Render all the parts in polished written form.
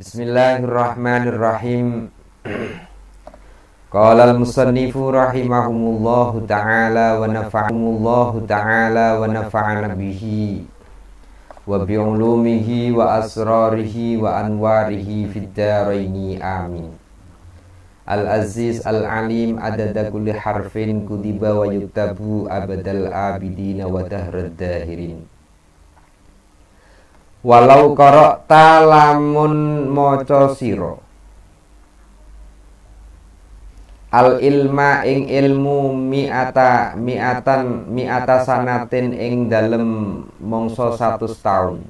Bismillahirrahmanirrahim. Qala al-musannifu rahimahumullahu ta'ala wa nafa'ahumullahu ta'ala wa nafa'ana bihi wa bi'ulumihi wa asrarihi wa anwarihi fid dharaini amin. Al-aziz al-alim adada kulli harfin kudiba wa yuktabu abadal abidina wa dahrad dahirin. Walau qara'ta lamun maca sira al ilma ing ilmu mi'ata sanatin ing dalem mangsa 100 taun.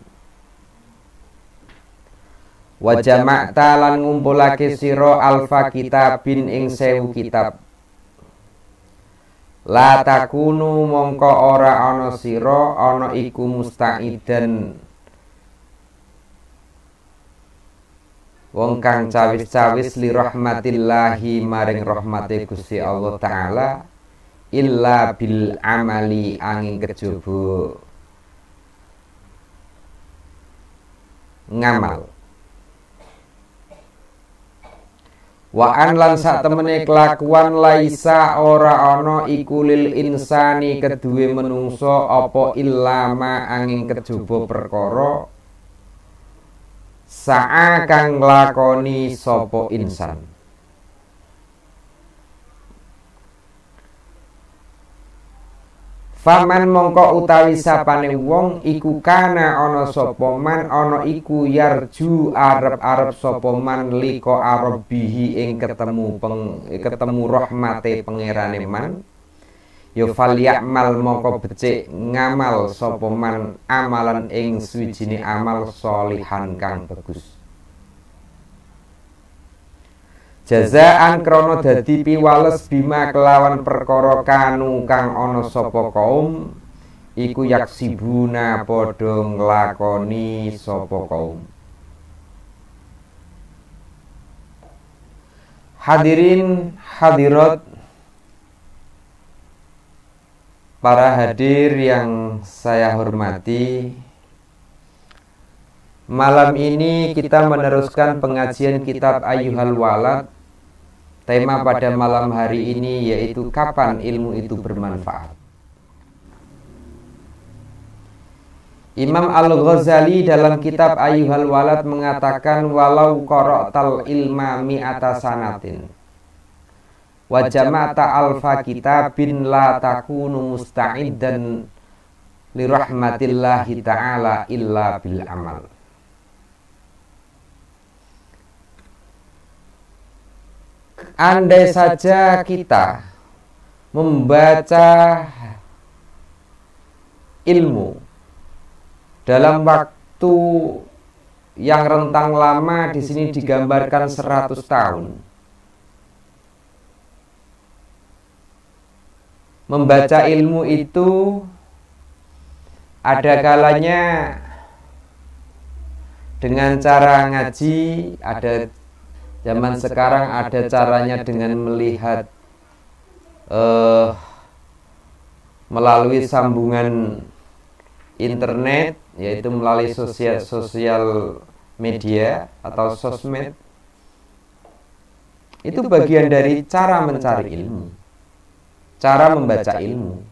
Wa jama'ta lan ngumpulake sira alfa kitabin ing 1000 kitab. La takunu mongko ora ana sira ana iku musta'idan wong kang cawis-cawis li rahmatillahi maring rahmate Gusti Allah Ta'ala illa bil amali angin kejaba ngamal. Wa an lan sak temene kelakuan laisa ora ana iku lil insani keduwe menungso apa illama angin kejaba perkara sa'a kang nglakoni sapa insan. Faman mongko utawi sapane wong iku kana ana sapa man ana iku yarju arep-arep sapa man liko arabihi ing ketemu rahmate pangerane man. Ya falyamal mongko becik ngamal sapa man amalan ing suwijine amal sholihan kang bagus. Jazaan krana dadi piwales bima kelawan perkara kanu kang ana sapa kaum iku yaksibuna padha nglakoni sapa kaum. Hadirin hadirat, para hadir yang saya hormati, malam ini kita meneruskan pengajian kitab Ayyuhal Walad. Tema pada malam hari ini yaitu kapan ilmu itu bermanfaat. Imam Al-Ghazali dalam kitab Ayyuhal Walad mengatakan walau qara'tal ilma mi'ata sanatin wa jama'ta alfa kitabin la takunu musta'iddan li rahmatillahi ta'ala illa bil amal. Andai saja kita membaca ilmu dalam waktu yang rentang lama, di sini digambarkan 100 tahun. Membaca ilmu itu ada kalanya dengan cara ngaji, ada zaman sekarang ada caranya dengan melihat melalui sambungan internet, yaitu melalui sosial media atau sosmed. Itu bagian dari cara mencari ilmu, cara membaca ilmu.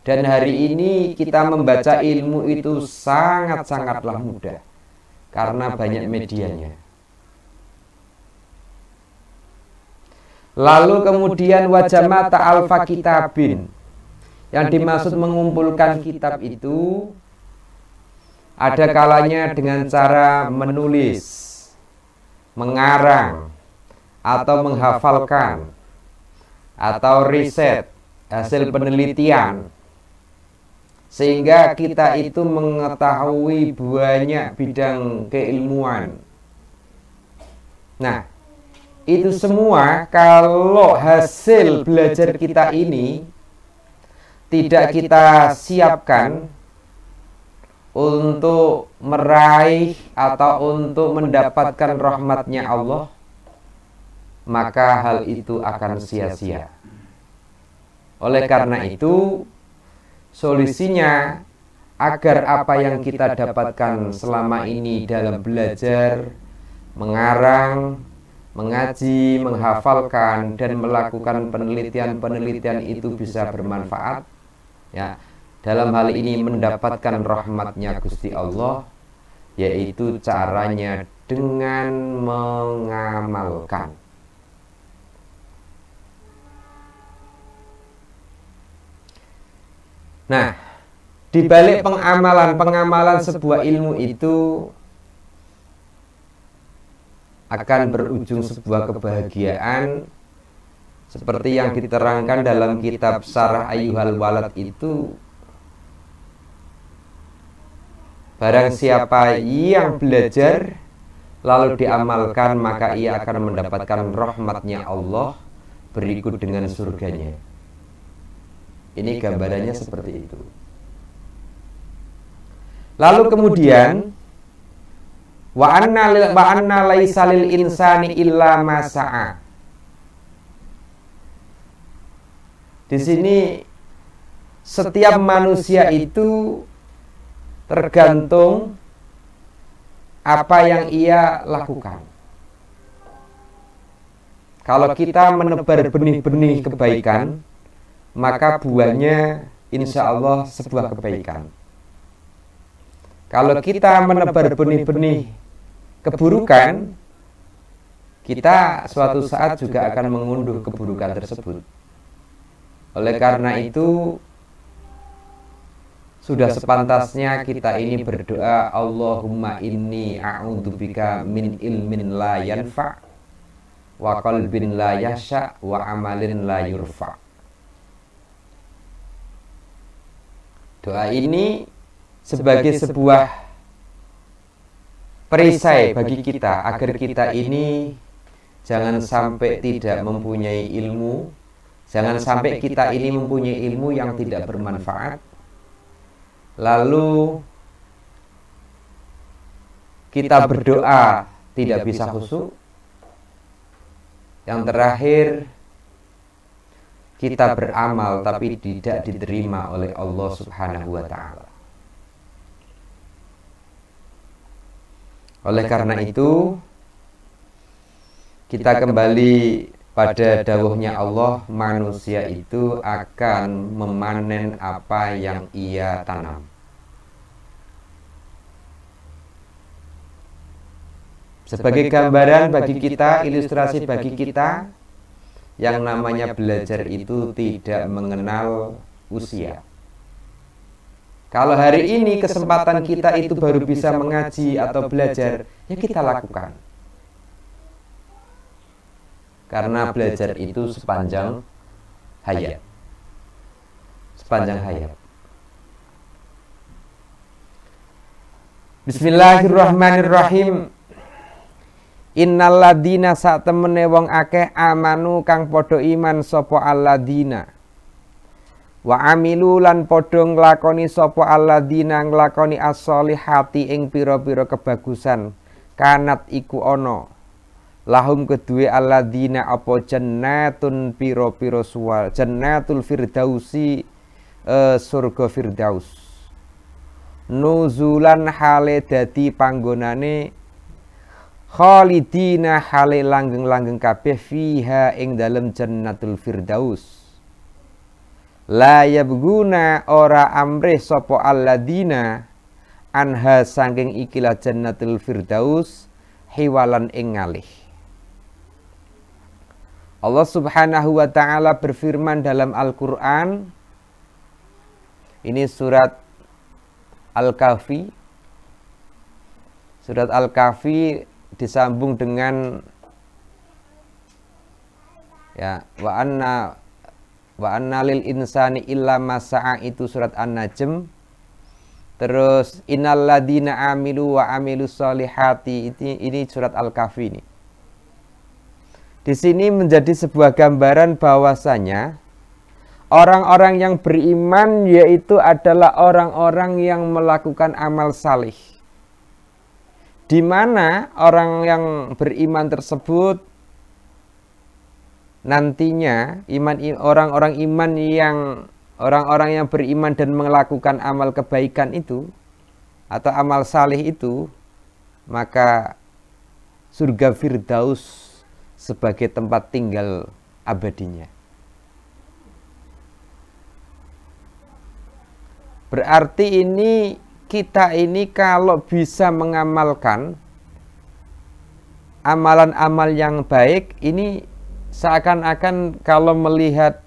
Dan hari ini kita membaca ilmu itu sangat-sangatlah mudah karena banyak medianya. Lalu kemudian wajamata alfa kitabin, yang dimaksud mengumpulkan kitab itu ada kalanya dengan cara menulis, mengarang, atau menghafalkan, atau riset, hasil penelitian, sehingga kita itu mengetahui banyak bidang keilmuan. Nah, itu semua kalau hasil belajar kita ini tidak kita siapkan untuk meraih atau untuk mendapatkan rahmatnya Allah, maka hal itu akan sia-sia. Oleh karena itu, solusinya agar apa yang kita dapatkan selama ini dalam belajar, mengarang, mengaji, menghafalkan, dan melakukan penelitian-penelitian itu bisa bermanfaat, ya, dalam hal ini mendapatkan rahmatnya Gusti Allah, yaitu caranya dengan mengamalkan. Nah, di balik pengamalan sebuah ilmu itu akan berujung sebuah kebahagiaan seperti yang diterangkan dalam kitab Syarah Ayyuhal Walad itu. Barang siapa yang belajar lalu diamalkan, maka ia akan mendapatkan rahmatnya Allah berikut dengan surganya. Ini gambarannya seperti itu. Lalu kemudian wa anna laisa lil insani illa ma sa'a. Di sini setiap manusia itu tergantung apa yang ia lakukan. Kalau kita menebar benih-benih kebaikan, maka buahnya insya Allah sebuah kebaikan. Kalau kita menebar benih-benih keburukan, kita suatu saat juga akan mengunduh keburukan tersebut. Oleh karena itu, sudah sepantasnya kita ini berdoa, Allahumma inni a'udzubika min ilmin la yanfa' wa qalbin la yasha' wa amalin la yurfa'. Doa ini sebagai sebuah perisai bagi kita agar kita ini jangan sampai tidak mempunyai ilmu, jangan sampai kita ini mempunyai ilmu yang tidak bermanfaat, lalu kita berdoa tidak bisa khusyuk. Yang terakhir, kita beramal tapi tidak diterima oleh Allah Subhanahu wa ta'ala. Oleh karena itu, kita kembali pada dawuhnya Allah, manusia itu akan memanen apa yang ia tanam. Sebagai gambaran bagi kita, ilustrasi bagi kita, yang namanya belajar itu tidak mengenal usia. Kalau hari ini kesempatan kita itu baru bisa mengaji atau belajar, ya kita lakukan. Karena belajar itu sepanjang hayat. Sepanjang hayat. Bismillahirrahmanirrahim. Innalladzina satemene wong akeh amanu kang padha iman sapa alladzina wa amilu lan padha nglakoni sapa alladzina nglakoni as-sholihati ing pira-pira kebagusan kanat iku ana lahum kedue alladzina apa jannatun pira-pira suwal jannatul firdausi surga firdaus nuzulan hale dadi panggonane khalidina hale langgeng-langgeng kabeh fiha ing dalem jannatul firdaus la yabguna ora amrih sapa alladzina anha saking ikilah jannatul firdaus hiwalan ing ngalih. Allah Subhanahu wa ta'ala berfirman dalam Al-Qur'an, ini surat Al-Kahfi. Surat Al-Kahfi disambung dengan ya wa anna lil insani illa ma sa'a, itu surat An-Najm. Terus innal ladina amilu wa amilus solihati, ini surat Al-Kahfi ini. Di sini menjadi sebuah gambaran bahwasanya orang-orang yang beriman yaitu adalah orang-orang yang melakukan amal salih. Di mana orang yang beriman tersebut nantinya orang-orang yang beriman dan melakukan amal kebaikan itu atau amal salih itu, maka surga Firdaus sebagai tempat tinggal abadinya. Berarti ini kita ini kalau bisa mengamalkan amalan-amal yang baik, ini seakan-akan kalau melihat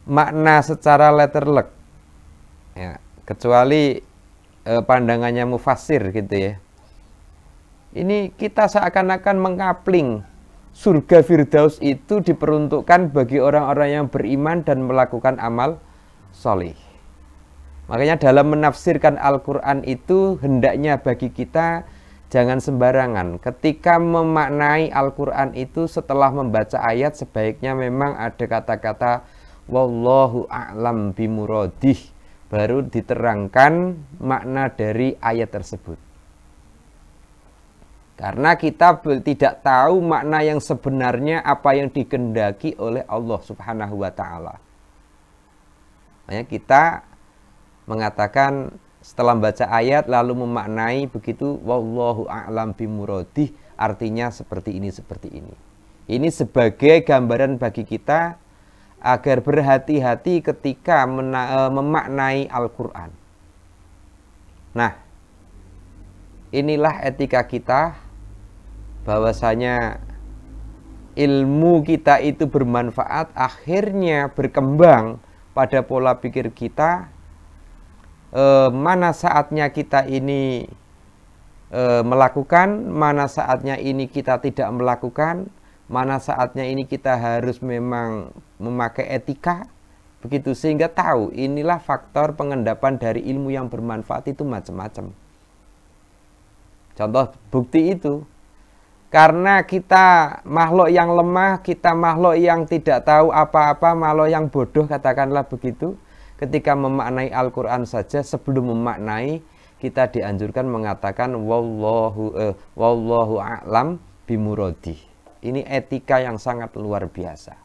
makna secara letterlek, ya, kecuali pandangannya mufassir gitu ya. Ini kita seakan-akan mengapling surga Firdaus itu diperuntukkan bagi orang-orang yang beriman dan melakukan amal soleh. Makanya dalam menafsirkan Al-Quran itu hendaknya bagi kita jangan sembarangan. Ketika memaknai Al-Quran itu setelah membaca ayat, sebaiknya memang ada kata-kata wallahu a'lam bimuradih, baru diterangkan makna dari ayat tersebut. Karena kita tidak tahu makna yang sebenarnya apa yang dikehendaki oleh Allah Subhanahu wa ta'ala. Makanya kita mengatakan setelah membaca ayat lalu memaknai begitu, wallahu a'lam bimuradih, artinya seperti ini, seperti ini. Ini sebagai gambaran bagi kita agar berhati-hati ketika memaknai Al-Quran. Nah, inilah etika kita, bahwasanya ilmu kita itu bermanfaat, akhirnya berkembang pada pola pikir kita. Mana saatnya kita ini melakukan, mana saatnya ini kita tidak melakukan, mana saatnya ini kita harus memang memakai etika, begitu, sehingga tahu inilah faktor pengendapan dari ilmu yang bermanfaat itu macam-macam. Contoh bukti itu, karena kita makhluk yang lemah, kita makhluk yang tidak tahu apa-apa, makhluk yang bodoh, katakanlah begitu. Ketika memaknai Al-Quran saja, sebelum memaknai, kita dianjurkan mengatakan wallahu a'lam bimuradih. Ini etika yang sangat luar biasa.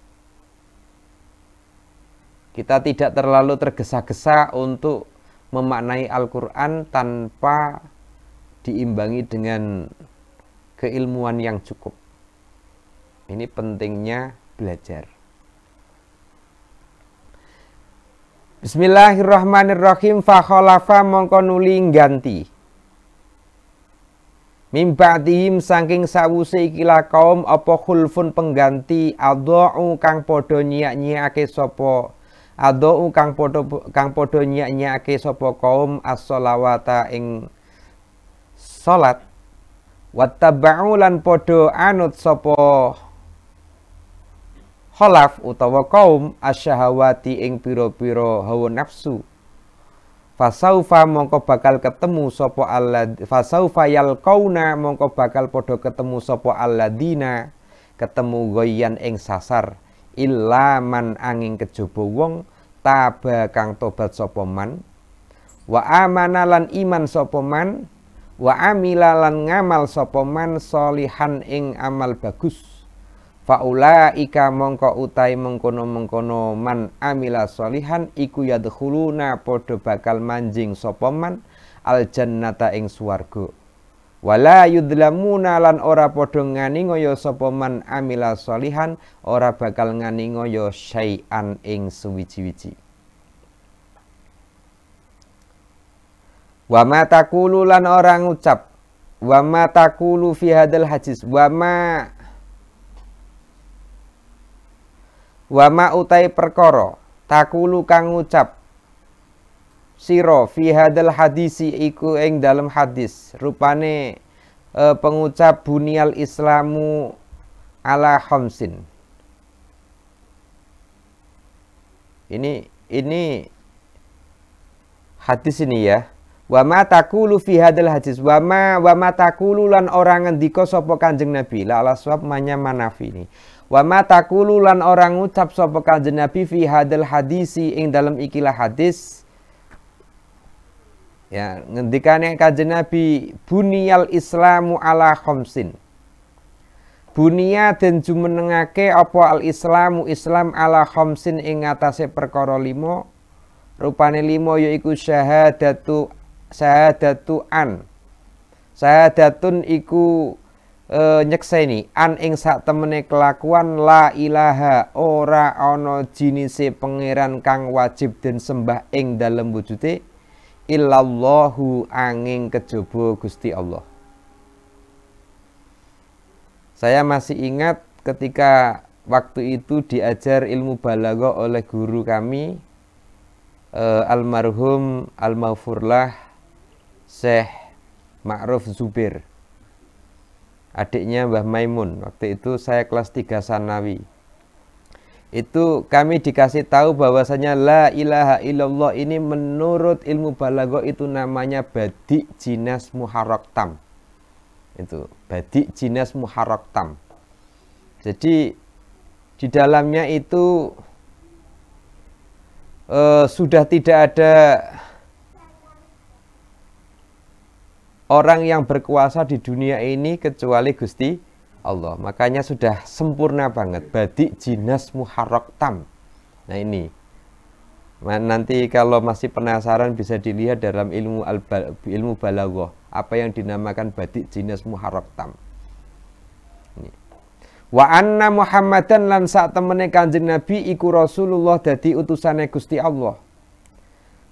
Kita tidak terlalu tergesa-gesa untuk memaknai Al-Quran tanpa diimbangi dengan keilmuan yang cukup. Ini pentingnya belajar. Bismillahirrahmanirrahim. Fa khalafa mongko nuli ganti mim ba'dihim saking sawuse ikilah kaum apa khulfun pengganti adau kang padha nyiak-nyiake sapa adau kang padha nyiak-nyiake sapa kaum as-shalawata ing salat wattaba'u lan padha anut sapa khalaf utawa kaum asyahawati ing pira-pira hawa nafsu. Fasaufa mongko bakal ketemu sapa fasaufa yalqauna mongko bakal padha ketemu sapa alladina, ketemu goyan ing sasar, illa man angin kejaba wong taba kang tobat sapa man, wa amana lan iman sapa man, wa amila lan ngamal sapa man sholihan ing amal bagus. Faulaika mongko utai mengkono-mengkono man amila sholihan iku yadkhuluna padha bakal manjing sapa man al jannata ing swarga. Wala yudlamuna lan ora padha nganiaya sapa man amila sholihan, ora bakal nganiaya syai'an ing suwiji-wiji. Wa ma taqulu lan ora ngucap, wa ma taqulu fi hadzal hadis, wa ma utai perkara takulu kang ngucap sira fi hadzal hadisi iku ing dalam hadis, rupane pengucap bunyal islamu ala khamsin. Ini hadis ini ya. Wa ma taqulu fi hadzal hadis, wa ma taqulu lan ora ngendika sapa Kanjeng Nabi, la ala swab manya manafi ini. Wa ma taqulu lan orang ngucap sapa Kanjeng Nabi fi hadzal hadisi ing dalam ikilah hadis. Ya, ngendikane Kanjeng Nabi buniyal islamu ala khamsin. Bunia den jumenengake apa al islamu Islam ala khamsin ing atase perkara 5. Rupane 5 yaiku syahadatun iku nyekseni an ing sak temene kelakuan la ilaha ora ana jinise pangeran kang wajib den sembah ing dalem wujude illallahu angin kejaba Gusti Allah. Saya masih ingat ketika waktu itu diajar ilmu balaghah oleh guru kami almarhum almaghfurlah Syekh Ma'ruf Zubair, adiknya Mbah Maimun. Waktu itu saya kelas 3 Sanawi. Itu kami dikasih tahu bahwasanya la ilaha illallah ini menurut ilmu balaghah itu namanya badi' jinas muharrak tam. Itu badi' jinas muharrak tam. Jadi di dalamnya itu sudah tidak ada orang yang berkuasa di dunia ini kecuali Gusti Allah. Makanya sudah sempurna banget. Badi' jinas muharrak tam. Nah ini. Nanti kalau masih penasaran bisa dilihat dalam ilmu balaghah. Apa yang dinamakan badi' jinas muharrak tam. Ini. Wa anna Muhammadan lan sak temene Kanjeng Nabi iku Rasulullah dadi utusane Gusti Allah.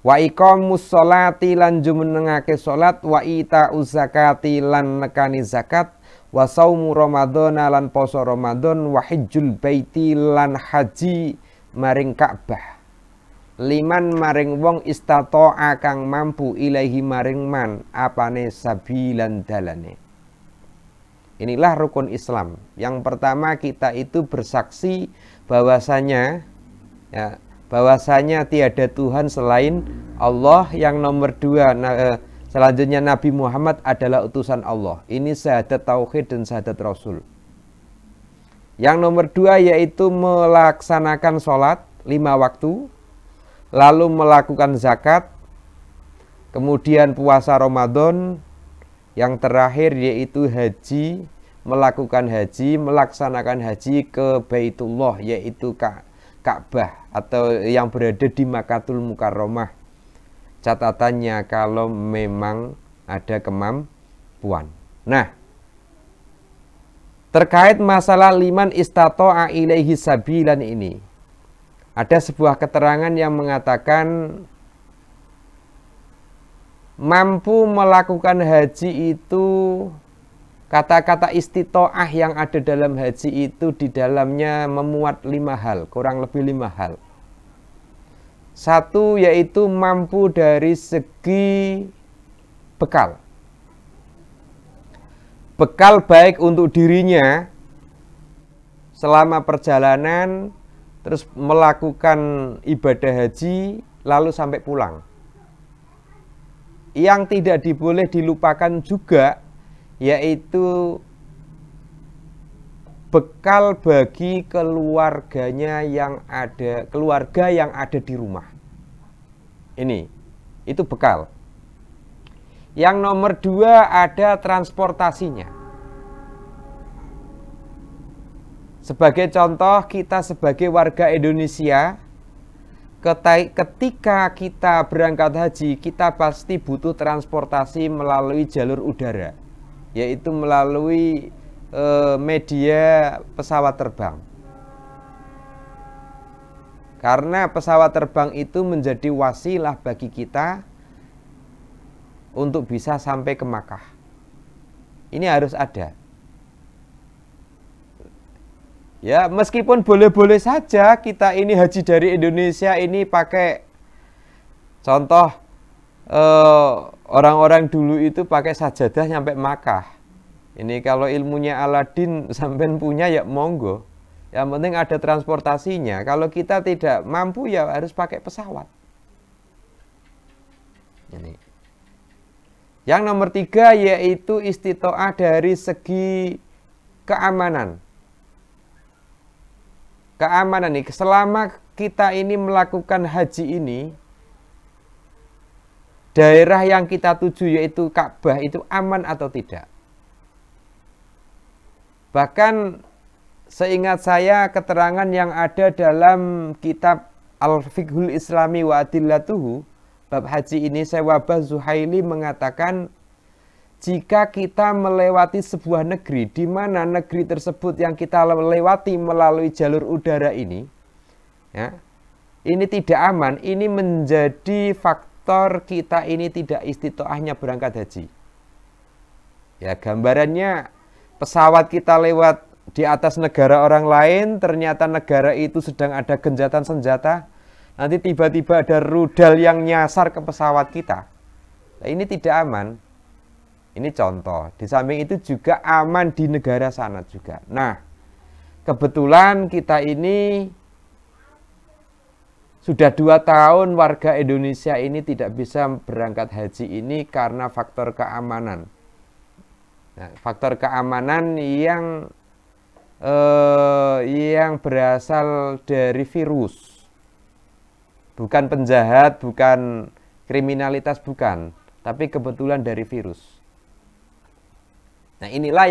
Wa iqamus sholati lan jumenengake salat, wa ita'uz zakati lan nekani zakat, wa saumu ramadhana lan poso Ramadan, wa hajjul baiti lan haji maring Ka'bah. Liman maring wong istata'a kang mampu ilahi maring man apane sabilan dalane. Inilah rukun Islam. Yang pertama kita itu bersaksi bahwasanya tiada Tuhan selain Allah. Yang nomor 2 selanjutnya Nabi Muhammad adalah utusan Allah. Ini syahadat tauhid dan syahadat Rasul. Yang nomor 2 yaitu melaksanakan sholat 5 waktu, lalu melakukan zakat, kemudian puasa Ramadan, yang terakhir yaitu haji, melakukan haji, melaksanakan haji ke Baitullah yaitu Ka'bah atau yang berada di Makkatul Mukarramah. Catatannya kalau memang ada kemampuan. Nah, terkait masalah liman istata'a ilaihi sabilan ini, ada sebuah keterangan yang mengatakan mampu melakukan haji itu, kata-kata istito'ah yang ada dalam haji itu di dalamnya memuat 5 hal, kurang lebih 5 hal. 1 yaitu mampu dari segi bekal. Bekal baik untuk dirinya selama perjalanan, terus melakukan ibadah haji, lalu sampai pulang. Yang tidak diboleh dilupakan juga yaitu bekal bagi keluarga yang ada di rumah. Itu bekal. Yang nomor 2 ada transportasinya. Sebagai contoh, kita sebagai warga Indonesia, ketika kita berangkat haji, kita pasti butuh transportasi melalui jalur udara, yaitu melalui media pesawat terbang. Karena pesawat terbang itu menjadi wasilah bagi kita untuk bisa sampai ke Makkah. Ini harus ada. Ya, meskipun boleh-boleh saja kita ini haji dari Indonesia ini pakai contoh orang-orang dulu itu pakai sajadah sampai Makkah. Ini kalau ilmunya Aladin sampean punya ya monggo. Yang penting ada transportasinya. Kalau kita tidak mampu ya harus pakai pesawat. Ini. Yang nomor 3 yaitu istito'ah dari segi keamanan. Keamanan nih, selama kita ini melakukan haji ini, daerah yang kita tuju yaitu Ka'bah itu aman atau tidak? Bahkan seingat saya keterangan yang ada dalam kitab Al-Fiqhul Islami wa Adillatuhu, bab haji ini Syekh Wahbah Zuhaili mengatakan, jika kita melewati sebuah negeri, di mana negeri tersebut yang kita lewati melalui jalur udara ini, ya, ini tidak aman, ini menjadi faktor kita ini tidak istitoahnya berangkat haji. Ya, gambarannya pesawat kita lewat di atas negara orang lain, ternyata negara itu sedang ada gencatan senjata, nanti tiba-tiba ada rudal yang nyasar ke pesawat kita. Nah, ini tidak aman. Ini contoh. Di samping itu juga aman di negara sana juga. Nah, kebetulan kita ini sudah 2 tahun warga Indonesia ini tidak bisa berangkat haji ini karena faktor keamanan. Nah, faktor keamanan yang berasal dari virus. Bukan penjahat, bukan kriminalitas, bukan. Tapi kebetulan dari virus. Nah, inilah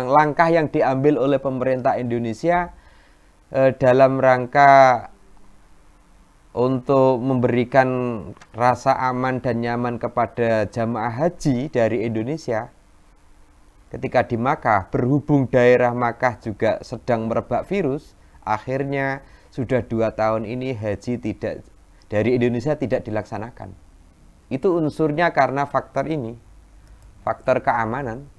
langkah yang diambil oleh pemerintah Indonesia dalam rangka untuk memberikan rasa aman dan nyaman kepada jamaah haji dari Indonesia. Ketika di Makkah, berhubung daerah Makkah juga sedang merebak virus, akhirnya sudah 2 tahun ini haji dari Indonesia tidak dilaksanakan. Itu unsurnya karena faktor ini, faktor keamanan.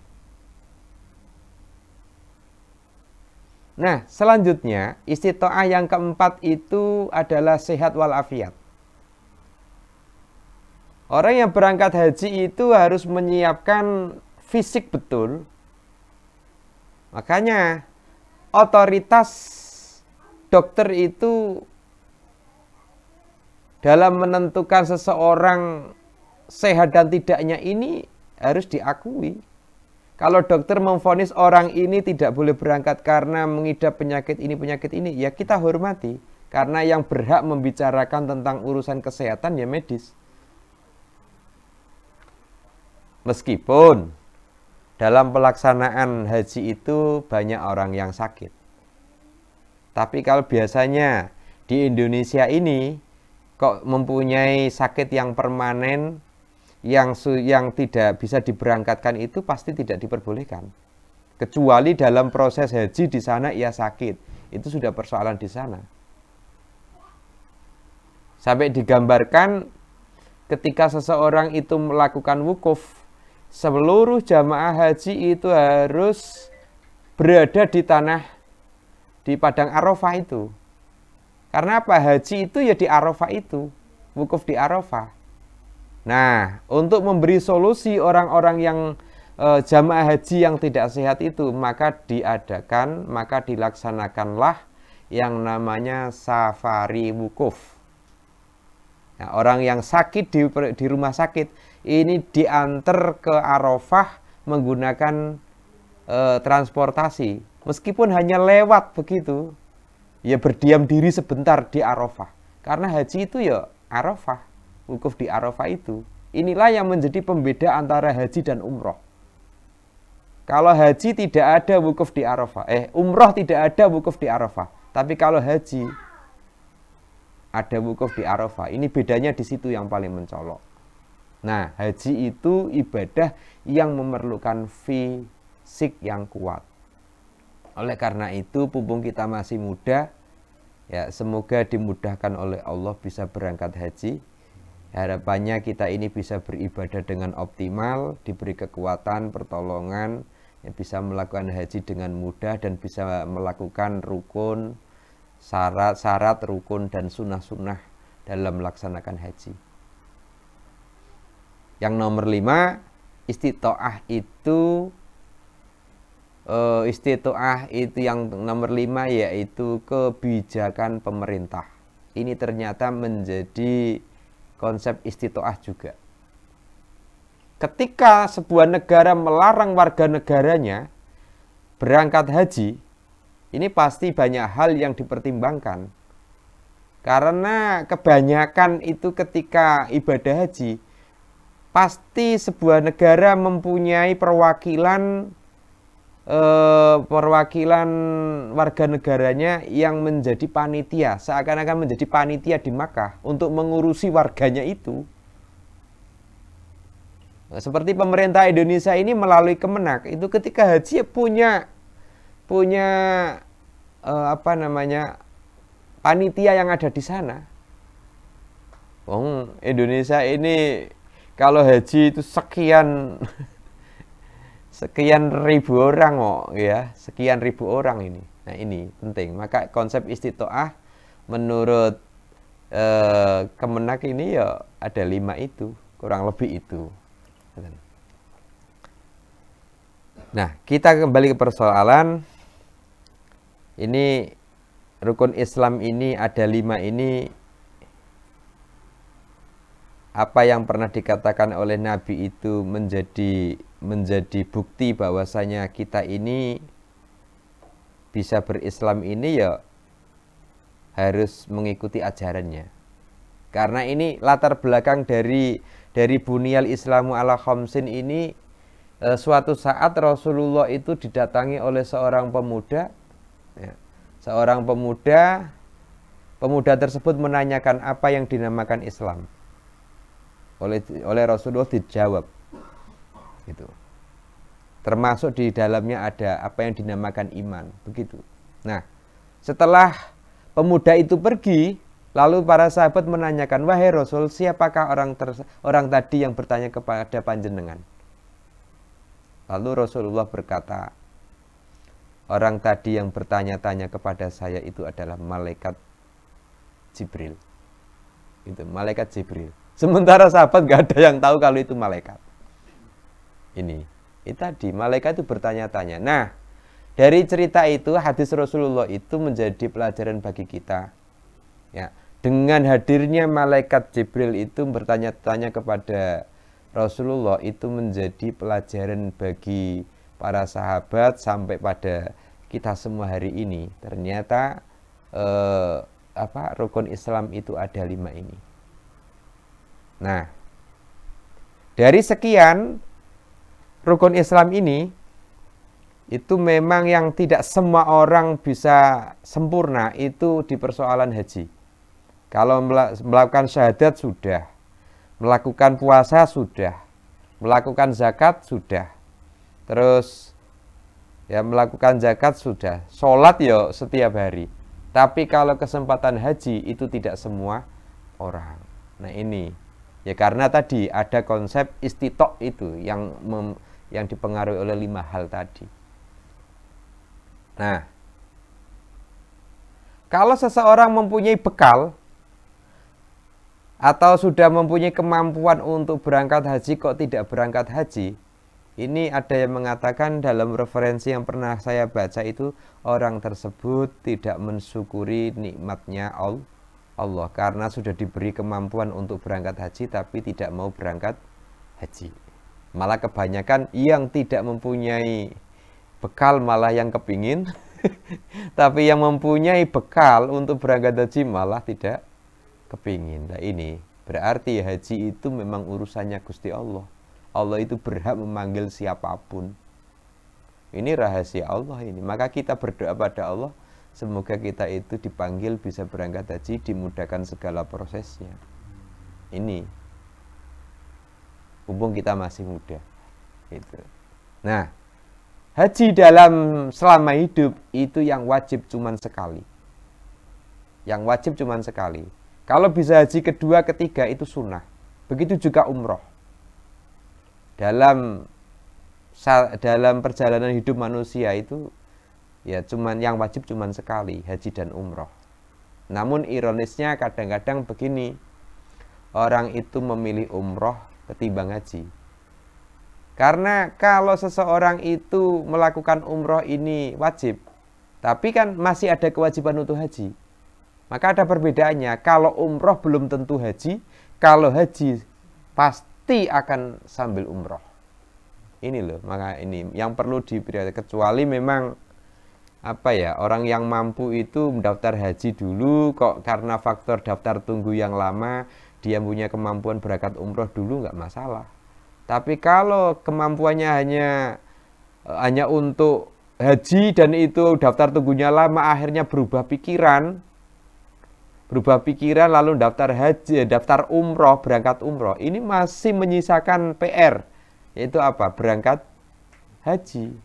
Nah, selanjutnya istitoah yang keempat itu adalah sehat walafiat. Orang yang berangkat haji itu harus menyiapkan fisik betul. Makanya otoritas dokter itu dalam menentukan seseorang sehat dan tidaknya ini harus diakui. Kalau dokter memvonis orang ini tidak boleh berangkat karena mengidap penyakit ini, ya kita hormati. Karena yang berhak membicarakan tentang urusan kesehatan ya medis. Meskipun dalam pelaksanaan haji itu banyak orang yang sakit. Tapi kalau biasanya di Indonesia ini kok mempunyai sakit yang permanen, yang tidak bisa diberangkatkan itu pasti tidak diperbolehkan. Kecuali dalam proses haji di sana ia sakit. Itu sudah persoalan di sana. Sampai digambarkan ketika seseorang itu melakukan wukuf, seluruh jamaah haji itu harus berada di padang Arafah itu. Karena apa? Haji itu ya di Arafah itu, wukuf di Arafah. Nah, untuk memberi solusi orang-orang yang jamaah haji yang tidak sehat itu, maka dilaksanakanlah yang namanya safari wukuf. Nah, orang yang sakit di rumah sakit ini diantar ke Arafah menggunakan transportasi. Meskipun hanya lewat begitu, ya berdiam diri sebentar di Arafah. Karena haji itu ya Arafah. Wukuf di Arafah itu. Inilah yang menjadi pembeda antara haji dan umroh. Kalau haji tidak ada wukuf di Arafah, umroh tidak ada wukuf di Arafah. Tapi kalau haji ada wukuf di Arafah. Ini bedanya di situ yang paling mencolok. Nah, haji itu ibadah yang memerlukan fisik yang kuat. Oleh karena itu, mumpung kita masih muda, ya semoga dimudahkan oleh Allah bisa berangkat haji. Harapannya kita ini bisa beribadah dengan optimal, diberi kekuatan, pertolongan, ya bisa melakukan haji dengan mudah dan bisa melakukan rukun, syarat-syarat rukun dan sunnah-sunnah dalam melaksanakan haji. Yang nomor 5, istitoah itu yang nomor 5 yaitu kebijakan pemerintah. Ini ternyata menjadi konsep istitoah juga. Ketika sebuah negara melarang warga negaranya berangkat haji, ini pasti banyak hal yang dipertimbangkan. Karena kebanyakan itu ketika ibadah haji, pasti sebuah negara mempunyai perwakilan warga negaranya yang menjadi panitia, seakan-akan menjadi panitia di Makkah untuk mengurusi warganya itu. Seperti pemerintah Indonesia ini melalui Kemenak itu ketika haji punya apa namanya panitia yang ada di sana. Indonesia ini kalau haji itu sekian ribu orang ya, sekian ribu orang ini. Nah, ini penting. Maka konsep istitoah menurut Kemenak ini ya ada 5 itu, kurang lebih itu. Nah, kita kembali ke persoalan. Ini rukun Islam ini ada 5 ini. Apa yang pernah dikatakan oleh Nabi itu menjadi bukti bahwasanya kita ini bisa berislam ini ya harus mengikuti ajarannya. Karena ini latar belakang dari Bunyal Islamu ala khamsin ini, suatu saat Rasulullah itu didatangi oleh seorang pemuda ya. Seorang pemuda tersebut menanyakan apa yang dinamakan Islam. Oleh Rasulullah dijawab gitu. Termasuk di dalamnya ada apa yang dinamakan iman, begitu. Nah, setelah pemuda itu pergi, lalu para sahabat menanyakan, wahai Rasul, siapakah orang tadi yang bertanya kepada panjenengan? Lalu Rasulullah berkata, orang tadi yang bertanya-tanya kepada saya itu adalah malaikat Jibril. Itu malaikat Jibril. Sementara sahabat gak ada yang tahu kalau itu malaikat. Ini tadi malaikat itu bertanya-tanya. Nah, dari cerita itu hadis Rasulullah itu menjadi pelajaran bagi kita. Ya, dengan hadirnya malaikat Jibril itu bertanya-tanya kepada Rasulullah itu menjadi pelajaran bagi para sahabat sampai pada kita semua hari ini. Ternyata rukun Islam itu ada 5 ini. Nah, dari sekian rukun Islam ini itu memang yang tidak semua orang bisa sempurna itu di persoalan haji. Kalau melakukan syahadat sudah, melakukan puasa sudah, melakukan zakat sudah, terus ya melakukan zakat sudah, sholat ya setiap hari. Tapi kalau kesempatan haji itu tidak semua orang. Nah, ini ya karena tadi ada konsep istitok itu yang dipengaruhi oleh 5 hal tadi. Nah, kalau seseorang mempunyai bekal atau sudah mempunyai kemampuan untuk berangkat haji kok tidak berangkat haji, ini ada yang mengatakan dalam referensi yang pernah saya baca itu orang tersebut tidak mensyukuri nikmatnya Allah karena sudah diberi kemampuan untuk berangkat haji tapi tidak mau berangkat haji. Malah kebanyakan yang tidak mempunyai bekal malah yang kepingin tapi yang mempunyai bekal untuk berangkat haji malah tidak kepingin. Nah, ini berarti haji itu memang urusannya Gusti Allah. Allah itu berhak memanggil siapapun. Ini rahasia Allah ini. Maka kita berdoa pada Allah semoga kita itu dipanggil bisa berangkat haji, dimudahkan segala prosesnya. Ini mumpung kita masih muda. Itu. Nah, haji selama hidup itu yang wajib cuman sekali. Yang wajib cuman sekali. Kalau bisa haji kedua, ketiga itu sunnah. Begitu juga umroh. Dalam perjalanan hidup manusia itu ya yang wajib cuman sekali, haji dan umroh. Namun ironisnya kadang-kadang begini, orang itu memilih umroh ketimbang haji. Karena kalau seseorang itu melakukan umroh ini wajib, tapi kan masih ada kewajiban untuk haji. Maka ada perbedaannya, kalau umroh belum tentu haji, kalau haji pasti akan sambil umroh. Ini loh, maka ini yang perlu diberi, kecuali memang orang yang mampu itu mendaftar haji dulu, kok karena faktor daftar tunggu yang lama, dia punya kemampuan berangkat umroh dulu, nggak masalah. Tapi kalau kemampuannya hanya untuk haji dan itu daftar tunggunya lama, akhirnya berubah pikiran lalu daftar haji, daftar umroh, berangkat umroh, ini masih menyisakan PR yaitu apa? Berangkat haji.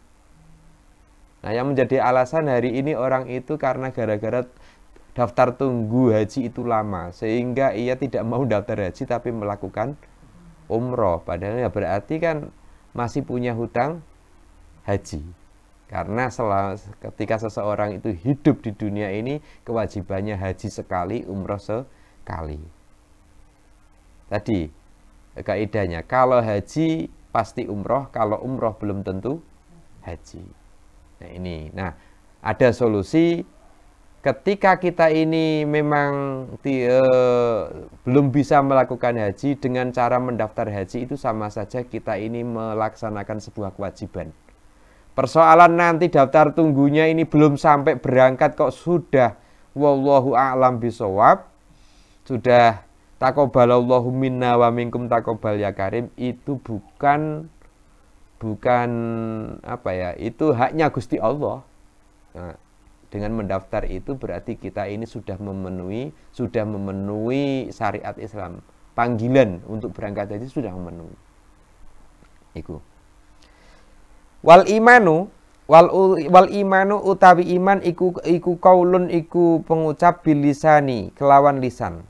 Nah, yang menjadi alasan hari ini orang itu karena gara-gara daftar tunggu haji itu lama, sehingga ia tidak mau daftar haji tapi melakukan umroh. Padahal ya berarti kan masih punya hutang haji. Karena ketika seseorang itu hidup di dunia ini, kewajibannya haji sekali, umroh sekali. Tadi kaidahnya, kalau haji pasti umroh, kalau umroh belum tentu haji. Nah ini, ada solusi ketika kita ini memang belum bisa melakukan haji, dengan cara mendaftar haji itu sama saja kita ini melaksanakan sebuah kewajiban. Persoalan nanti daftar tunggunya ini belum sampai berangkat kok sudah wallahu a'lam bishawab, sudah taqabbalallahu minna wa minkum taqabbal ya karim, itu bukan apa ya, itu haknya Gusti Allah. Nah, dengan mendaftar itu berarti kita ini sudah memenuhi syariat Islam. Panggilan untuk berangkat haji sudah memenuhi. Iku. Wal imanu utawi iman iku qaulun, iku pengucap bilisani kelawan lisan.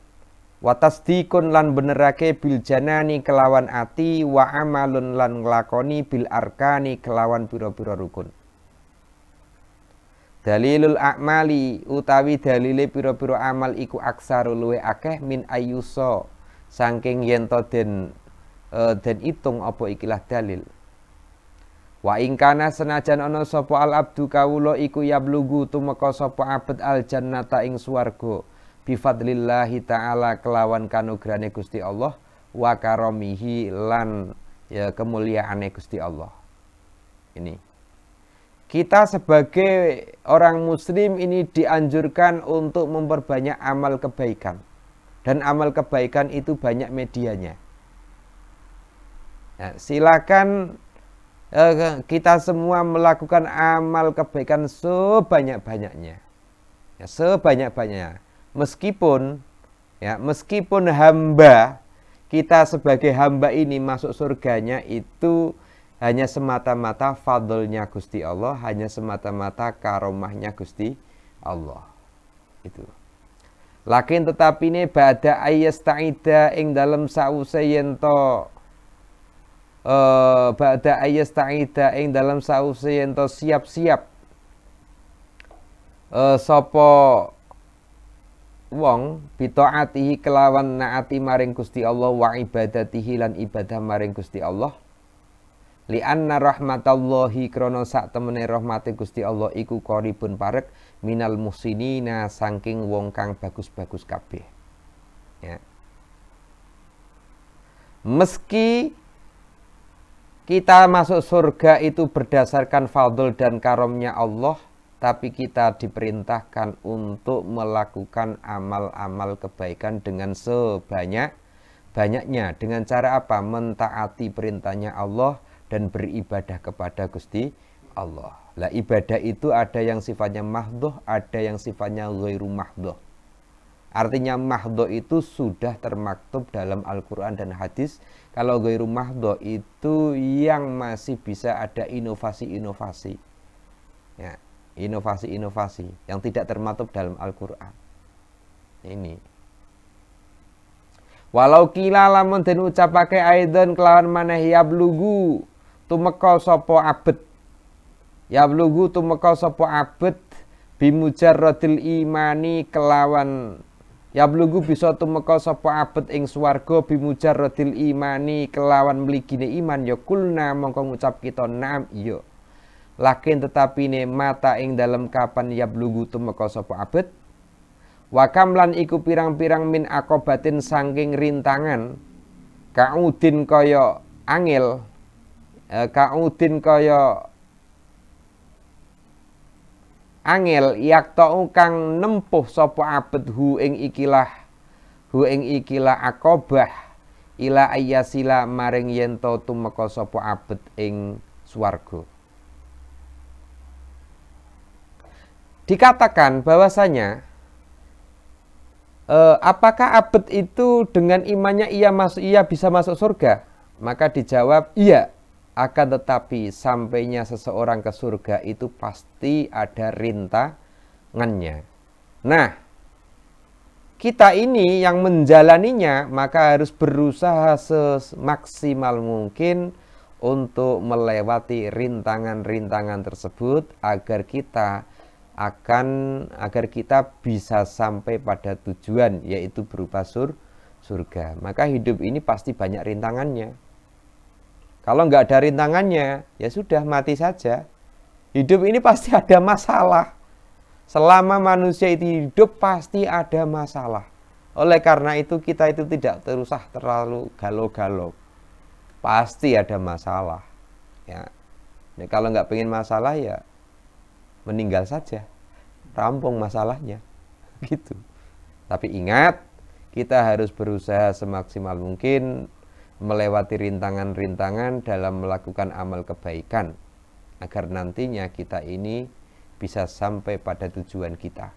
Wa tasdiqun lan benerake bil janani kelawan ati, wa amalun lan nglakoni bil arkani kelawan pira-pira rukun. Dalilul a'mali utawi dalile pira-pira amal iku aksaru luwe akeh min ayyusa saking yen to den itung apa ikilah dalil. Wa ingkana senajan ana sapa al abdu kawula iku yablugu tumeka sapa abet al jannata ing swarga bifadlillahi ta'ala kelawan kanugrahane Gusti Allah, wa karamihi lan ya kemuliaane Gusti Allah. Ini kita sebagai orang muslim ini dianjurkan untuk memperbanyak amal kebaikan, dan amal kebaikan itu banyak medianya. Nah, silakan kita semua melakukan amal kebaikan sebanyak-banyaknya, ya, sebanyak-banyaknya. Meskipun hamba kita sebagai hamba ini masuk surganya itu hanya semata-mata fadlnya Gusti Allah, hanya semata-mata karomahnya Gusti Allah. Itu. Lakin tetapi ini ba'da ayyasta'ida ing dalam sause yento ba'da ayyasta'ida ing dalam sause yento siap-siap sapa wong bitaatihi kelawan naati maring Gusti Allah, wa ibadatihi lan ibadah maring Gusti Allah, li anna rahmatallahi krana sak temene rahmate Gusti Allah iku qaribun parek minal muhsinina saking wong kang bagus-bagus kabeh. Ya. Meski kita masuk surga itu berdasarkan fadl dan karomnya Allah, tapi kita diperintahkan untuk melakukan amal-amal kebaikan dengan sebanyak-banyaknya. Dengan cara apa? Mentaati perintahnya Allah dan beribadah kepada Gusti Allah. Lah ibadah itu ada yang sifatnya mahdhoh, ada yang sifatnya ghairu mahdhoh. Artinya mahdhoh itu sudah termaktub dalam Al-Quran dan hadis. Kalau ghairu mahdhoh itu yang masih bisa ada inovasi-inovasi. Ya. Inovasi-inovasi yang tidak termaktub dalam Al-Quran. Ini. Walau kila lamun den ucapake aidon kelawan maneh yablugu tumeka sapa abet. Yablugu tumeka sapa abet bimujarradil imani kelawan yablugu bisa tumeka sapa abet ing swarga bimujarradil imani kelawan mligine iman, ya kulna mongko ngucap kita na'am iya. Lakin tetapi ne mata ing dalam kapan yablugu tumeka sapa abet, wa kamlan iku pirang-pirang min akobatin saking rintangan, kaudin kaya angel, kaudin kaya angel yak tau kang nempuh sapa abet hu ing ikilah akobah ila ayyasila maring yen to tumeka sapa abet ing swarga. Dikatakan bahwasanya apakah abet itu dengan imannya ia bisa masuk surga? Maka dijawab iya, Akan tetapi sampainya seseorang ke surga itu pasti ada rintangannya. Nah, kita ini yang menjalaninya maka harus berusaha semaksimal mungkin untuk melewati rintangan-rintangan tersebut agar kita bisa sampai pada tujuan, yaitu berupa surga. Maka hidup ini pasti banyak rintangannya. Kalau nggak ada rintangannya, ya sudah mati saja. Hidup ini pasti ada masalah. Selama manusia itu hidup pasti ada masalah. Oleh karena itu kita itu tidak terusah terlalu galau-galau. Pasti ada masalah. Ya. Ya, kalau nggak pengen masalah ya meninggal saja. Rampung masalahnya. Gitu. Tapi ingat, kita harus berusaha semaksimal mungkin melewati rintangan-rintangan dalam melakukan amal kebaikan agar nantinya kita ini bisa sampai pada tujuan kita,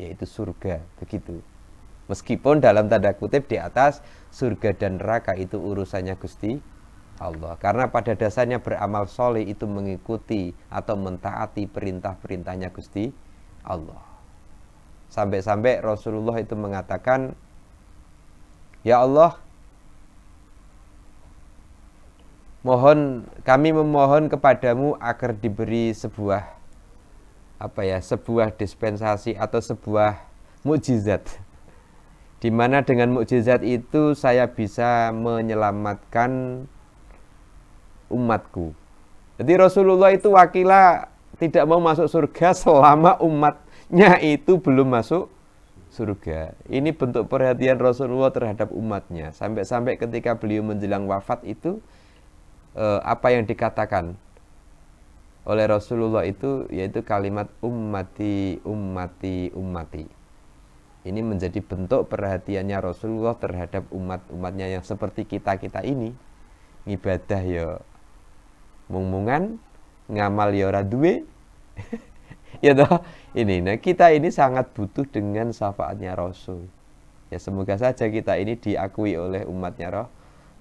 yaitu surga. Begitu. Meskipun dalam tanda kutip di atas surga dan neraka itu urusannya Gusti Allah, karena pada dasarnya beramal soleh itu mengikuti atau mentaati perintah-perintahnya Gusti Allah. Sampai-sampai Rasulullah itu mengatakan, ya Allah, kami memohon kepadamu agar diberi sebuah dispensasi atau sebuah mukjizat, di mana dengan mukjizat itu saya bisa menyelamatkan umatku. Jadi Rasulullah itu wakilah tidak mau masuk surga selama umatnya itu belum masuk surga. Ini bentuk perhatian Rasulullah terhadap umatnya. Sampai-sampai ketika beliau menjelang wafat itu, apa yang dikatakan oleh Rasulullah itu yaitu kalimat ummati, ummati, ummati. Ini menjadi bentuk perhatiannya Rasulullah terhadap umat-umatnya yang seperti kita ini. Ibadah ya mung-mungan, ngamal ya ora duwe. Ya toh, nah kita ini sangat butuh dengan syafaatnya Rasul. Ya semoga saja kita ini diakui oleh umatnya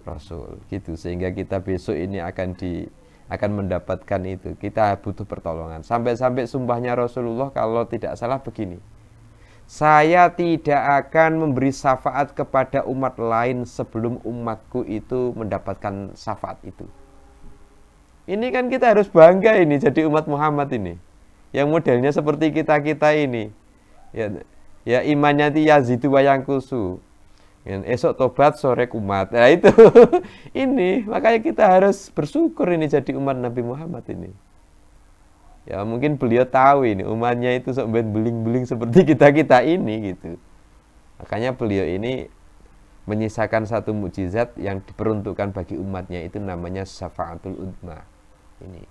Rasul gitu, sehingga kita besok ini akan mendapatkan itu. Kita butuh pertolongan. Sampai-sampai sumpahnya Rasulullah kalau tidak salah begini, saya tidak akan memberi syafaat kepada umat lain sebelum umatku itu mendapatkan syafaat itu. Ini kan kita harus bangga ini jadi umat Muhammad ini, yang modelnya seperti kita ini. Ya imannya itu yazidu wa yanqusu. Esok tobat, sore kumat. Nah itu ini makanya kita harus bersyukur ini jadi umat Nabi Muhammad ini. Ya mungkin beliau tahu ini umatnya itu sok beling-beling seperti kita ini gitu. Makanya beliau ini menyisakan satu mukjizat yang diperuntukkan bagi umatnya, itu namanya syafaatul udma. Ini.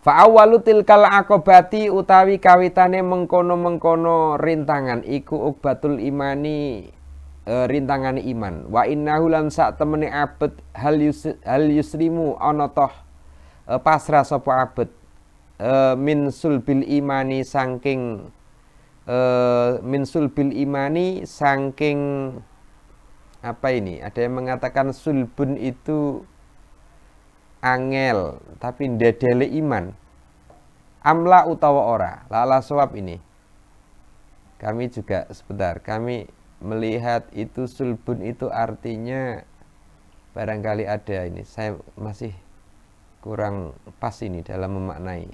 Fa'awwalu tilkal aqobati utawi kawitane mengkono-mengkono rintangan iku uqbatul imani, rintangan iman. Wa innahu lan sak temene abet hal yuslimu ana toh pasrah sapa abet min sulbil imani saking apa ini? Ada yang mengatakan sulbun itu angel tapi ndedele iman, amla utawa ora. Lala sawab ini kami juga sebentar kami melihat itu sulbun itu artinya barangkali ada ini, saya masih kurang pas ini dalam memaknai.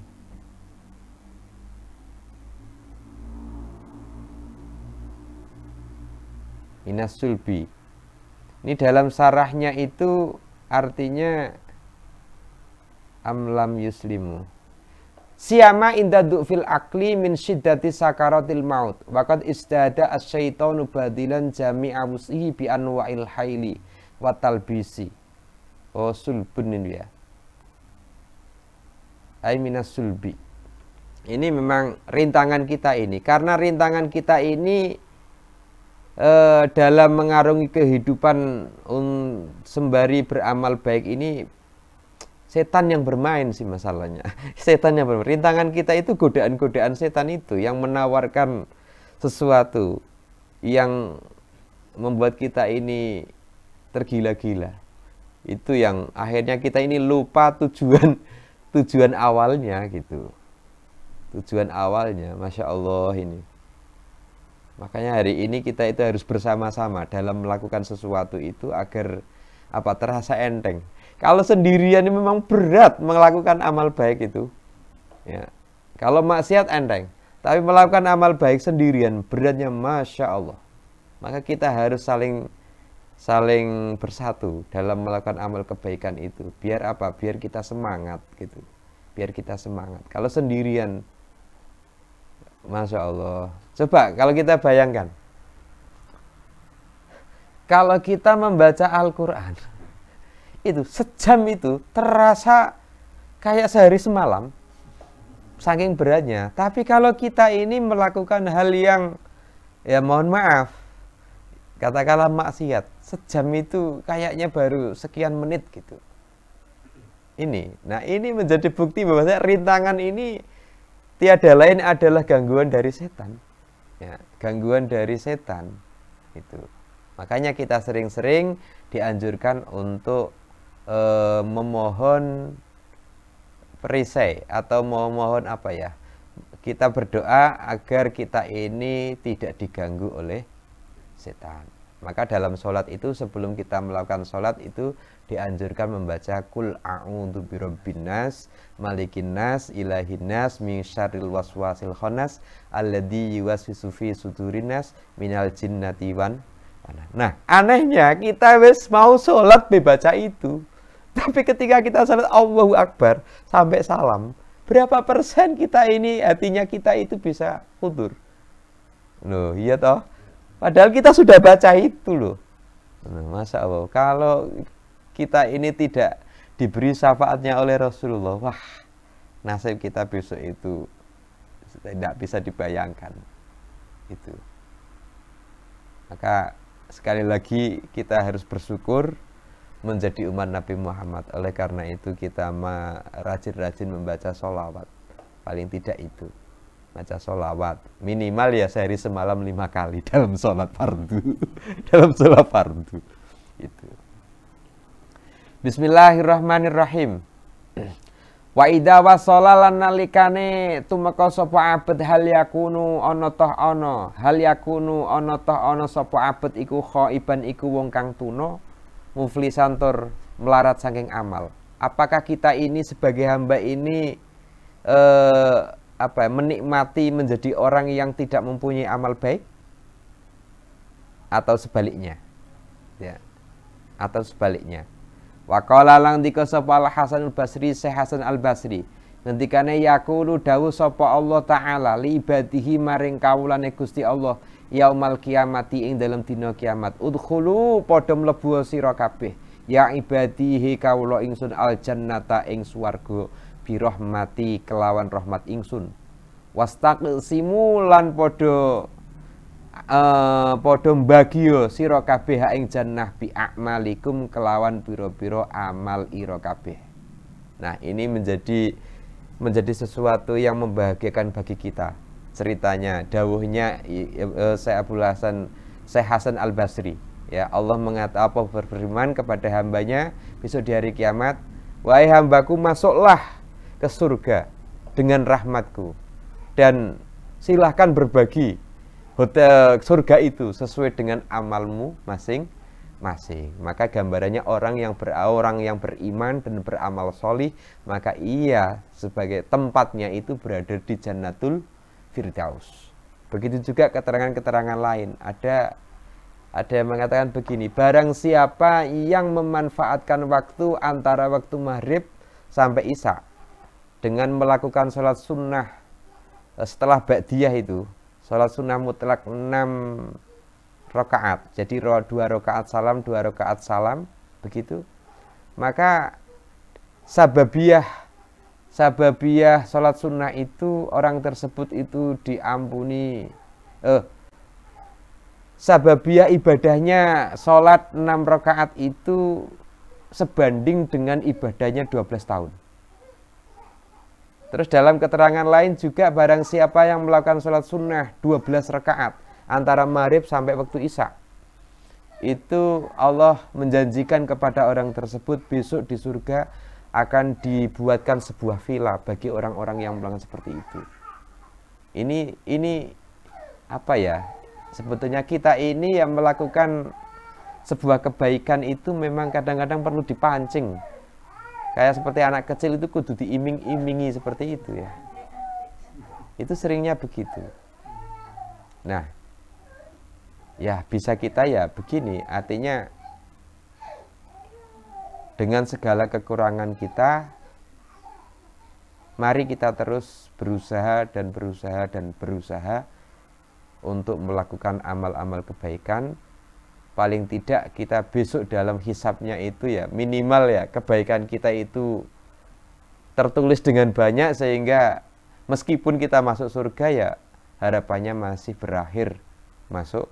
Minas sulbi ini dalam sarahnya itu artinya amlam yuslimu siyama inda du'fil akli min syiddati sakaratil maut waqad istada asyaitonu badilan jami'a wus'ihi bi anwa'il haili wa talbisi. Oh sulbun ini ya, ay minas sulbi. Ini memang rintangan kita ini, karena rintangan kita ini dalam mengarungi kehidupan sembari beramal baik ini setan yang bermain sih masalahnya. Setan yang bermain. Rintangan kita itu godaan-godaan setan itu yang menawarkan sesuatu yang membuat kita ini tergila-gila. Itu yang akhirnya kita ini lupa tujuan awalnya gitu. Tujuan awalnya, Masya Allah ini. Makanya hari ini kita itu harus bersama-sama dalam melakukan sesuatu itu agar terasa enteng. Kalau sendirian ini memang berat melakukan amal baik itu. Ya. Kalau maksiat enteng, tapi melakukan amal baik sendirian beratnya Masya Allah. Maka kita harus saling bersatu dalam melakukan amal kebaikan itu. Biar apa? Biar kita semangat gitu. Biar kita semangat. Kalau sendirian, Masya Allah. Coba kalau kita bayangkan, kalau kita membaca Al-Quran, itu sejam itu terasa kayak sehari semalam, saking beratnya. Tapi kalau kita ini melakukan hal yang, ya mohon maaf, katakanlah maksiat, sejam itu kayaknya baru sekian menit gitu. Nah ini menjadi bukti bahwa rintangan ini tiada lain adalah gangguan dari setan. Ya, gangguan dari setan itu. Makanya kita sering-sering dianjurkan untuk memohon perisai atau memohon kita berdoa agar kita ini tidak diganggu oleh setan. Maka dalam sholat itu, sebelum kita melakukan sholat itu dianjurkan membaca Qul a'udzu birabbin nas, malikin nas, ilahin nas, min syarril waswasil khannas, alladzi yuwaswisu fi sudurin nas, minal jinnati wan. Nah, anehnya kita wis mau sholat dibaca itu. Tapi ketika kita sholat Allahu Akbar sampai salam, berapa persen kita ini, hatinya kita itu bisa khudur? Loh, iya toh? Padahal kita sudah baca itu loh. Nah, Masya Allah, kalau kita ini tidak diberi syafaatnya oleh Rasulullah, wah, nasib kita besok itu tidak bisa dibayangkan. Itu. Maka sekali lagi kita harus bersyukur menjadi umat Nabi Muhammad. Oleh karena itu kita rajin-rajin membaca sholawat. Paling tidak itu, baca sholawat minimal ya sehari semalam 5 kali dalam sholat fardu. Dalam sholat fardu itu. Bismillahirrahmanirrahim. Wa idza wasala lan nalikane tumeka sapa abet hal yakunu ana sapa abet iku khaiban iku wong kang tuna muflisan tur melarat saking amal. Apakah kita ini sebagai hamba ini menikmati menjadi orang yang tidak mempunyai amal baik, atau sebaliknya? Ya. Atau sebaliknya. Wa qala lang dika sapa Al Hasanul Basri, Syekh Hasan Al Basri, ngendikane yaqulu dawuh sapa Allah taala li ibadihi maring kawulane Gusti Allah yaumal kiamati ing dalam dina kiamat, udkhulu padha mlebu sira kabeh ya ibadihi kawula ingsun al jannata ing swarga birahmati kelawan rahmat ingsun, wastaqsimu lan padha mbagya sira kabeh ing jannah bi a'malikum kelawan pira-pira amal ira kabeh. Nah, ini menjadi sesuatu yang membahagiakan bagi kita. Ceritanya, dawuhnya Syekh Hasan Al Basri, ya, Allah berfirman kepada hambanya besok di hari kiamat, wahai hambaku, masuklah ke surga dengan rahmatku dan silahkan berbagi hotel surga itu sesuai dengan amalmu masing-masing. Maka gambarannya orang yang beriman dan beramal solih, maka ia sebagai tempatnya itu berada di Jannatul Firdaus. Begitu juga keterangan-keterangan lain. Ada yang mengatakan begini, barang siapa yang memanfaatkan waktu antara waktu maghrib sampai isya dengan melakukan sholat sunnah setelah ba'diyah itu, sholat sunnah mutlak 6 rakaat, jadi 2 rakaat salam, 2 rakaat salam, begitu, maka sababiyah sholat sunnah itu orang tersebut itu diampuni. Sababiyah ibadahnya sholat 6 rakaat itu sebanding dengan ibadahnya 12 tahun. Terus dalam keterangan lain juga, barang siapa yang melakukan sholat sunnah 12 rakaat antara maghrib sampai waktu isya, itu Allah menjanjikan kepada orang tersebut besok di surga akan dibuatkan sebuah villa bagi orang-orang yang melakukan seperti itu. Ini apa ya? Sebetulnya kita ini yang melakukan sebuah kebaikan itu memang kadang-kadang perlu dipancing. Kayak seperti anak kecil itu kudu diiming-imingi seperti itu ya. Itu seringnya begitu. Nah, ya bisa kita ya begini, artinya dengan segala kekurangan kita, mari kita terus berusaha dan berusaha dan berusaha untuk melakukan amal-amal kebaikan. Paling tidak kita besok dalam hisabnya itu ya minimal ya kebaikan kita itu tertulis dengan banyak, sehingga meskipun kita masuk surga ya harapannya masih berakhir masuk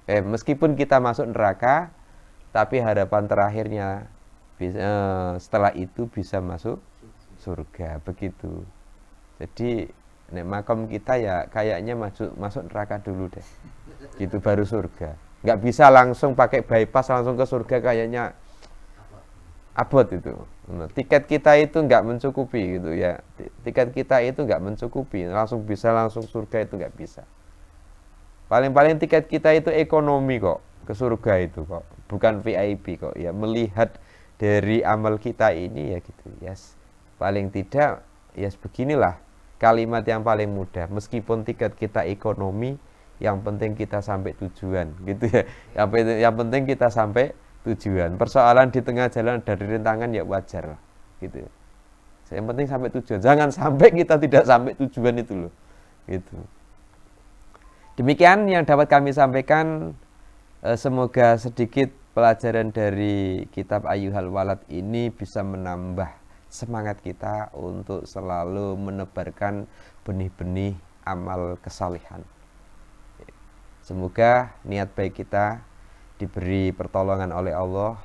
meskipun kita masuk neraka, tapi harapan terakhirnya setelah itu bisa masuk surga, begitu. Jadi nek makom kita ya kayaknya masuk neraka dulu deh, gitu baru surga. Nggak bisa langsung pakai bypass langsung ke surga, kayaknya abot itu. Tiket kita itu nggak mencukupi gitu ya. Tiket kita itu nggak mencukupi, langsung surga itu nggak bisa. Paling-paling tiket kita itu ekonomi kok, ke surga itu kok, bukan VIP kok ya. Melihat dari amal kita ini ya gitu ya. Paling tidak ya beginilah kalimat yang paling mudah. Meskipun tiket kita ekonomi, yang penting kita sampai tujuan gitu ya. Yang penting kita sampai tujuan. Persoalan di tengah jalan dari rintangan ya wajar gitu. Yang penting sampai tujuan. Jangan sampai kita tidak sampai tujuan itu loh. Gitu. Demikian yang dapat kami sampaikan. Semoga sedikit pelajaran dari kitab Ayyuhal Walad ini bisa menambah semangat kita untuk selalu menebarkan benih-benih amal kesalehan. Semoga niat baik kita diberi pertolongan oleh Allah,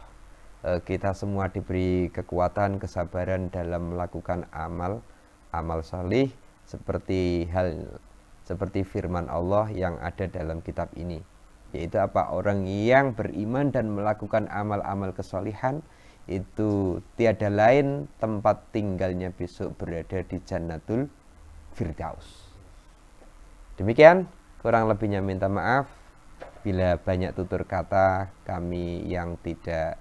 kita semua diberi kekuatan, kesabaran dalam melakukan amal salih seperti firman Allah yang ada dalam kitab ini, yaitu apa? Orang yang beriman dan melakukan amal-amal kesalehan itu tiada lain tempat tinggalnya besok berada di Jannatul Firdaus. Demikian, kurang lebihnya minta maaf bila banyak tutur kata kami yang tidak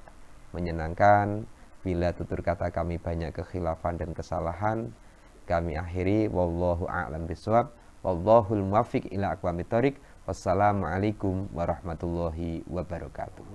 menyenangkan, bila tutur kata kami banyak kekhilafan dan kesalahan. Kami akhiri, wallahu a'lam bishawab, wallahul muwaffiq ila aqwamit thoriq. Wassalamualaikum warahmatullahi wabarakatuh.